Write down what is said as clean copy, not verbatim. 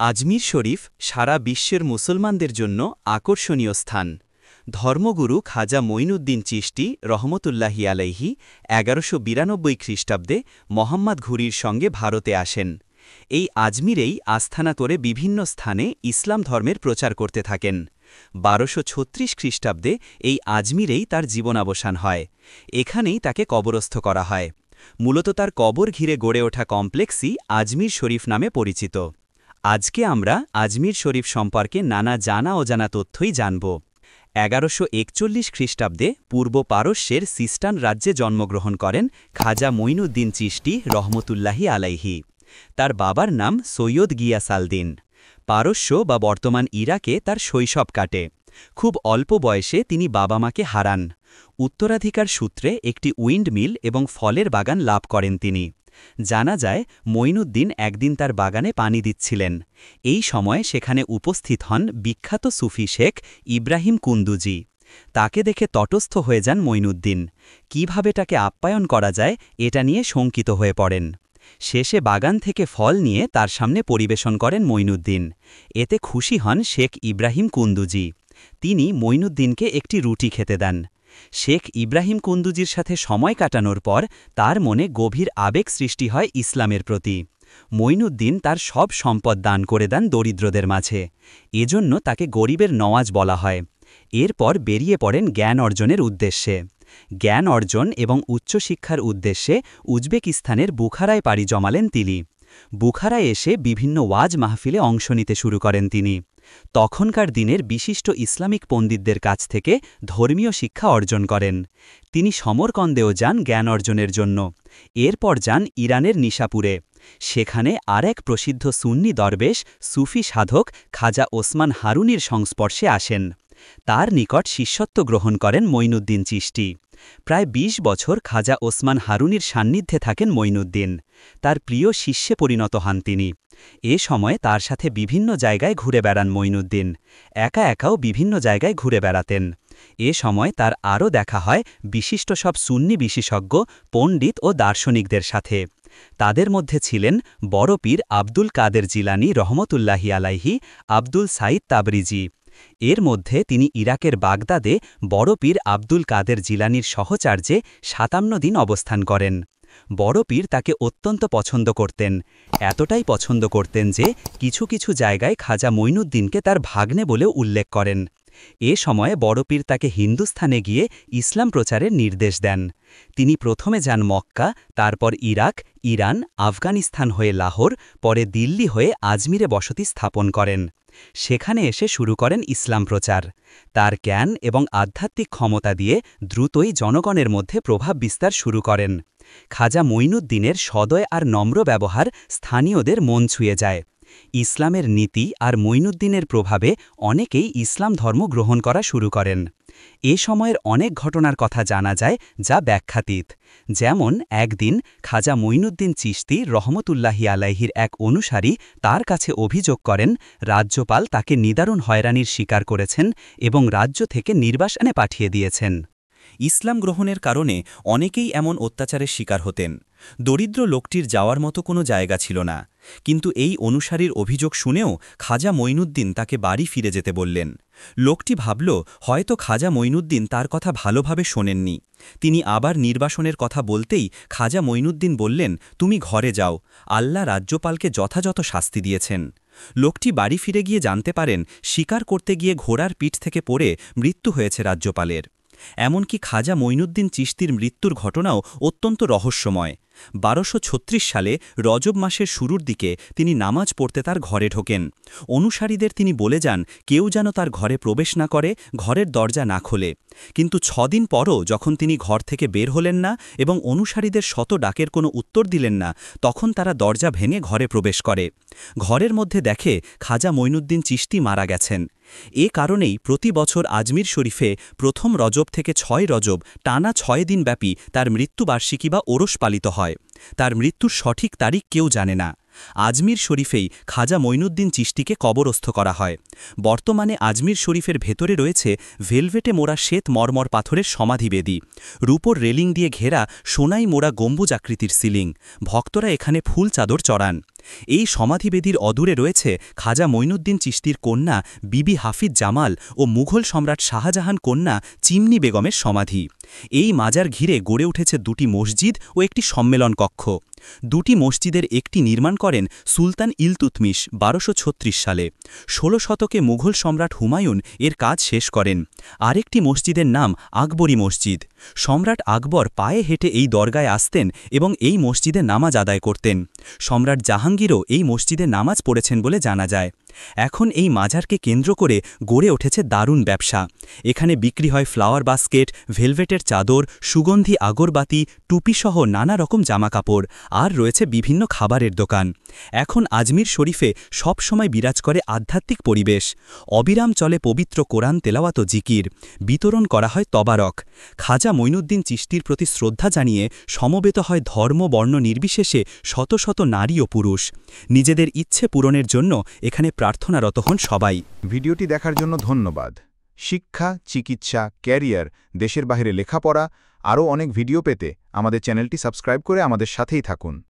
আজমির শরীফ সারা বিশ্বের মুসলমানদের জন্য আকর্ষণীয় স্থান। ধর্মগুরু খাজা মঈনুদ্দিন চিশতি রহমতুল্লাহি আলাইহি ১১৯২ খ্রিস্টাব্দে মোহাম্মদ ঘুরির সঙ্গে ভারতে আসেন। এই আজমিরেই আস্থানা করে বিভিন্ন স্থানে ইসলাম ধর্মের প্রচার করতে থাকেন। ১২৩৬ খ্রিস্টাব্দে এই আজমিরেই তার জীবনাবসান হয়। এখানেই তাকে কবরস্থ করা হয়। মূলত তার কবর ঘিরে গড়ে ওঠা কমপ্লেক্সই আজমির শরীফ নামে পরিচিত। আজকে আমরা আজমির শরীফ সম্পর্কে নানা জানা অজানা তথ্যই জানব। ১১৪১ খ্রিস্টাব্দে পূর্ব পারস্যের সিস্তান রাজ্যে জন্মগ্রহণ করেন খাজা মঈনুদ্দিন চিশতি রহমতুল্লাহি আলাইহি। তার বাবার নাম সৈয়দ গিয়াসালদিন। পারস্য বা বর্তমান ইরাকে তার শৈশব কাটে। খুব অল্প বয়সে তিনি বাবা মাকে হারান। উত্তরাধিকার সূত্রে একটি উইন্ডমিল এবং ফলের বাগান লাভ করেন তিনি। জানা যায় মঈনুদ্দিন একদিন তার বাগানে পানি দিচ্ছিলেন। এই সময় সেখানে উপস্থিত হন বিখ্যাত সুফি শেখ ইব্রাহিম কুন্দুজি। তাকে দেখে তটস্থ হয়ে যান মঈনুদ্দিন। কিভাবে তাকে আপ্যায়ন করা যায় এটা নিয়ে শঙ্কিত হয়ে পড়েন। শেষে বাগান থেকে ফল নিয়ে তার সামনে পরিবেশন করেন মঈনুদ্দিন। এতে খুশি হন শেখ ইব্রাহিম কুন্দুজি। তিনি মঈনুদ্দিনকে একটি রুটি খেতে দেন। শেখ ইব্রাহিম কুন্দুজির সাথে সময় কাটানোর পর তার মনে গভীর আবেগ সৃষ্টি হয় ইসলামের প্রতি। মঈনুদ্দিন তার সব সম্পদ দান করে দেন দরিদ্রদের মাঝে। এজন্য তাকে গরিবের নওয়াজ বলা হয়। এরপর বেরিয়ে পড়েন জ্ঞান অর্জনের উদ্দেশ্যে। জ্ঞান অর্জন এবং উচ্চশিক্ষার উদ্দেশ্যে উজবেকিস্তানের বুখারায় পাড়ি জমালেন তিনি। বুখারায় এসে বিভিন্ন ওয়াজ মাহফিলে অংশ নিতে শুরু করেন তিনি। তখনকার দিনের বিশিষ্ট ইসলামিক পণ্ডিতদের কাছ থেকে ধর্মীয় শিক্ষা অর্জন করেন। তিনি সমরকন্দেও যান জ্ঞান অর্জনের জন্য। এরপর যান ইরানের নিশাপুরে। সেখানে আরেক প্রসিদ্ধ সুন্নি দরবেশ সুফি সাধক খাজা ওসমান হারুনির সংস্পর্শে আসেন। তার নিকট শিষ্যত্ব গ্রহণ করেন মঈনুদ্দিন চিশতি। প্রায় ২০ বছর খাজা ওসমান হারুনির সান্নিধ্যে থাকেন মঈনুদ্দিন। তার প্রিয় শিষ্যে পরিণত হন তিনি। এ সময় তার সাথে বিভিন্ন জায়গায় ঘুরে বেড়ান মঈনুদ্দিন। একা একাও বিভিন্ন জায়গায় ঘুরে বেড়াতেন। এ সময় তার আরও দেখা হয় বিশিষ্ট সব সুন্নি বিশেষজ্ঞ পণ্ডিত ও দার্শনিকদের সাথে। তাদের মধ্যে ছিলেন বড় পীর আব্দুল কাদের জিলানী রহমতুল্লাহি আলাইহি, আব্দুল সাইদ তাবরিজি। এর মধ্যে তিনি ইরাকের বাগদাদে বড় পীর আব্দুল কাদের জিলানীর সহচার্যে ৫৭ দিন অবস্থান করেন। বড় পীর তাকে অত্যন্ত পছন্দ করতেন। এতটাই পছন্দ করতেন যে কিছু কিছু জায়গায় খাজা মঈনুদ্দিনকে তার ভাগ্নে বলেও উল্লেখ করেন। এ সময়ে বড় পীর তাকে হিন্দুস্থানে গিয়ে ইসলাম প্রচারের নির্দেশ দেন। তিনি প্রথমে যান মক্কা, তারপর ইরাক, ইরান, আফগানিস্তান হয়ে লাহোর, পরে দিল্লি হয়ে আজমিরে বসতি স্থাপন করেন। সেখানে এসে শুরু করেন ইসলাম প্রচার। তার জ্ঞান এবং আধ্যাত্মিক ক্ষমতা দিয়ে দ্রুতই জনগণের মধ্যে প্রভাব বিস্তার শুরু করেন। খাজা মঈনুদ্দিনের সদয় আর নম্র ব্যবহার স্থানীয়দের মন ছুঁয়ে যায়। ইসলামের নীতি আর মঈনুদ্দিনের প্রভাবে অনেকেই ইসলাম ধর্ম গ্রহণ করা শুরু করেন। এ সময়ের অনেক ঘটনার কথা জানা যায় যা ব্যাখ্যাতীত। যেমন একদিন খাজা মঈনুদ্দিন চিশতি রহমতুল্লাহি আলাইহির এক অনুসারী তার কাছে অভিযোগ করেন রাজ্যপাল তাকে নিদারুণ হয়রানির শিকার করেছেন এবং রাজ্য থেকে নির্বাসনে পাঠিয়ে দিয়েছেন। ইসলাম গ্রহণের কারণে অনেকেই এমন অত্যাচারের শিকার হতেন। দরিদ্র লোকটির যাওয়ার মতো কোনো জায়গা ছিল না। কিন্তু এই অনুসারীর অভিযোগ শুনেও খাজা মঈনুদ্দিন তাকে বাড়ি ফিরে যেতে বললেন। লোকটি ভাবল হয়তো খাজা মঈনুদ্দিন তার কথা ভালোভাবে শোনেননি। তিনি আবার নির্বাসনের কথা বলতেই খাজা মঈনুদ্দিন বললেন, তুমি ঘরে যাও, আল্লাহ রাজ্যপালকে যথাযথ শাস্তি দিয়েছেন। লোকটি বাড়ি ফিরে গিয়ে জানতে পারেন শিকার করতে গিয়ে ঘোড়ার পিঠ থেকে পড়ে মৃত্যু হয়েছে রাজ্যপালের। এমনকি খাজা মঈনুদ্দিন চিশতির মৃত্যুর ঘটনাও অত্যন্ত রহস্যময়। ১২৩৬ সালে রজব মাসের শুরুর দিকে তিনি নামাজ পড়তে তার ঘরে ঢোকেন। অনুসারীদের তিনি বলে যান কেউ যেন তার ঘরে প্রবেশ না করে, ঘরের দরজা না খোলে। কিন্তু ৬ দিন পরও যখন তিনি ঘর থেকে বের হলেন না এবং অনুসারীদের শত ডাকের কোনো উত্তর দিলেন না, তখন তারা দরজা ভেঙে ঘরে প্রবেশ করে। ঘরের মধ্যে দেখে খাজা মঈনুদ্দিন চিশতি মারা গেছেন। এ কারণেই প্রতি বছর আজমির শরীফে প্রথম রজব থেকে ৬ রজব টানা ৬ দিনব্যাপী তার মৃত্যুবার্ষিকী বা ওরস পালিত হয়। তার মৃত্যুর সঠিক তারিখ কেউ জানে না। আজমির শরীফেই খাজা মঈনুদ্দিন চিশতিকে কবরস্থ করা হয়। বর্তমানে আজমির শরীফের ভেতরে রয়েছে ভেলভেটে মোড়া শ্বেত মরমর পাথরের সমাধিবেদী, রূপোর রেলিং দিয়ে ঘেরা সোনাই মোড়া গম্বুজ আকৃতির সিলিং। ভক্তরা এখানে ফুল চাদর চড়ান। এই সমাধিবেদীর অদূরে রয়েছে খাজা মঈনুদ্দিন চিশতির কন্যা বিবি হাফিজ জামাল ও মুঘল সম্রাট শাহজাহান কন্যা চিমনি বেগমের সমাধি। এই মাজার ঘিরে গড়ে উঠেছে দুটি মসজিদ ও একটি সম্মেলন কক্ষ। দুটি মসজিদের একটি নির্মাণ করেন সুলতান ইলতুৎমিশ ১২৩৬ সালে। ১৬ শতকে মুঘল সম্রাট হুমায়ুন এর কাজ শেষ করেন। আরেকটি মসজিদের নাম আকবরী মসজিদ। সম্রাট আকবর পায়ে হেঁটে এই দরগায় আসতেন এবং এই মসজিদে নামাজ আদায় করতেন। সম্রাট জাহাঙ্গীরও এই মসজিদে নামাজ পড়েছেন বলে জানা যায়। এখন এই মাজারকে কেন্দ্র করে গড়ে উঠেছে দারুণ ব্যবসা। এখানে বিক্রি হয় ফ্লাওয়ার বাস্কেট, ভেলভেটের চাদর, সুগন্ধি আগরবাতি, টুপিসহ নানা রকম জামাকাপড়, আর রয়েছে বিভিন্ন খাবারের দোকান। এখন আজমির শরীফে সব সময় বিরাজ করে আধ্যাত্মিক পরিবেশ। অবিরাম চলে পবিত্র কোরআন তেলাওয়াত ও জিকির, বিতরণ করা হয় তবারক। খাজা মঈনুদ্দিন চিশতির প্রতি শ্রদ্ধা জানিয়ে সমবেত হয় ধর্ম বর্ণ নির্বিশেষে শত শত নারী ও পুরুষ। নিজেদের ইচ্ছে পূরণের জন্য এখানে প্রার্থনারত হন সবাই। ভিডিওটি দেখার জন্য ধন্যবাদ। শিক্ষা, চিকিৎসা, ক্যারিয়ার, দেশের বাইরে লেখাপড়া, আরও অনেক ভিডিও পেতে আমাদের চ্যানেলটি সাবস্ক্রাইব করে আমাদের সাথেই থাকুন।